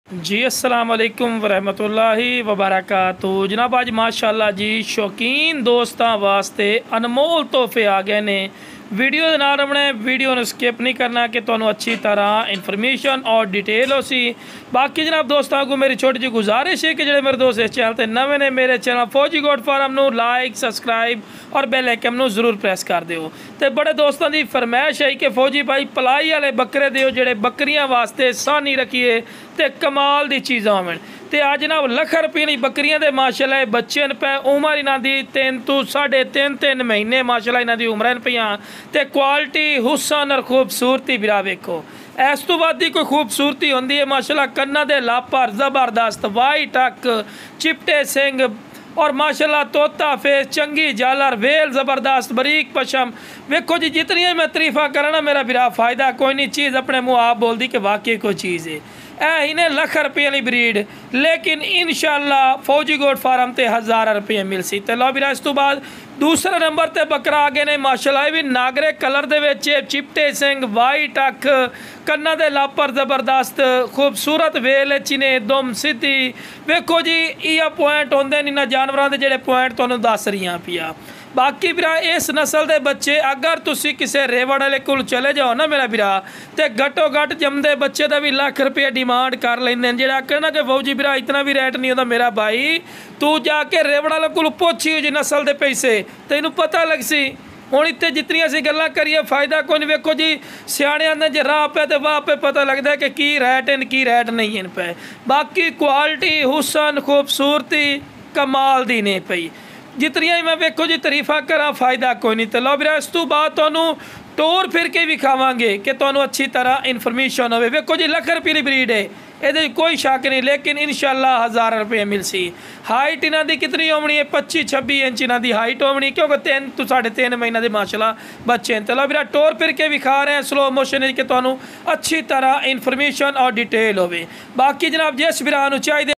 जी अस्सलाम वालेकुम वरहमतुल्लाहि वबरकातुहू। जनाब अज माशाअल्लाह जी शौकीन दोस्तों वास्ते अनमोल तोहफे आ गए ने। वीडियो दे नाल अपने वीडियो ने स्किप नहीं करना कि तुहानू अच्छी तरह इन्फॉर्मेशन और डिटेल हो सी। बाकी जनाब दोस्तों को मेरी छोटी जी गुजारिश है कि जो मेरे दोस्त इस चैनल पर नवे ने मेरे चैनल फौजी गोट फार्म नू लाइक सब्सक्राइब और बैल आइकन नू जरूर प्रेस कर दिओ। तो बड़े दोस्तों की फरमाइश है कि फौजी भाई पलाई वाले बकरे दिओ जेडे बकरियां वास्ते सानी रखिए तो कमाल दी चीज़ां होवन। तो अज ना लख रुपये की बकरियां दे माशाअल्लाह बच्चे न पे। उम्र इन्हां दी 3 तो 3.5 महीने माशाअल्लाह इन्हां दी उम्र पियां। तो क्वालिटी हुसन और खूबसूरती बिरा वेखो इस तो बाद कोई खूबसूरती होंदी है माशाअल्लाह। कन्ना दे लापर जबरदस्त वाइट अक चिपटे सिंग और माशाअल्लाह तोता फेस चंगी जालर वेल जबरदस्त बरीक पशम। वेखो जी जितनी मैं तरीफा करा ना मेरा बिरा फायदा कोई नहीं। चीज़ अपने मुँह आप बोल दी कि वाकई कोई चीज़ है। इन्हें लख रुपये वाली ब्रीड लेकिन इंशाअल्लाह फौजी गोट फार्म ते 1000 रुपये मिल सी। तो लो बिरा इस तो बाद दूसरे नंबर ते बकरा आ गए ने माशाअल्लाह भी नागरे कलर दे विच चिपटे सिंग वाइट अख कन्ना दे लापर जबरदस्त खूबसूरत वेल चिने दुम सीधी। वेखो जी इह पॉइंट होंदे ने इन्हां जानवरां दे जेहड़े पॉइंट तुहानूं दस रही पिया। बाकी बिरा इस नस्ल के बच्चे अगर तुसी किसी रेवड़ वाले कोल चले जाओ ना मेरा बिरा तो घट्टो घट्ट जमदे बच्चे का भी लख रुपये डिमांड कर लेंदे। जेड़ा कहना कि फौजी बिरा इतना भी रेट नहीं होता मेरा भाई तू जाके रेवड़ वाले कोल पुछी जी नस्ल के पैसे तेनू पता लग सी। हुण इत्थे जितनी असीं गल्लां करिए फायदा कोई नहीं। वेखो जी सियाणे आंदे जे राह पे तो वाह पे पता लगता है कि की रेट इन की रेट नहीं इन पे। बाकी क्वालिटी हुसन खूबसूरती कमाल दी ने पई। जितनी मैं वेखो जी तरीफा करा फायदा कोई नहीं। तो लो बिरा इस तो बाद तुहानू टोर फिर के विखावांगे कि तुहानू अच्छी तरह इन्फॉर्मेशन हो। वेखो जी लख रुपये की ब्रीड है ये कोई शक नहीं लेकिन इंशाअल्लाह 1000 रुपये मिल सी। हाइट इन्हां दी कितनी होनी है 25-26 इंच इन्हां दी हाइट होनी क्योंकि 3 तो 3.5 महीने के माशाअल्लाह बच्चे हैं। तो लो बिरा टोर फिर के विखा रहे हैं स्लो मोशन कि तुहानू अच्छी तरह इन्फॉर्मेशन और डिटेल हो। बाकी जनाब जिस बिरा नू चाहिए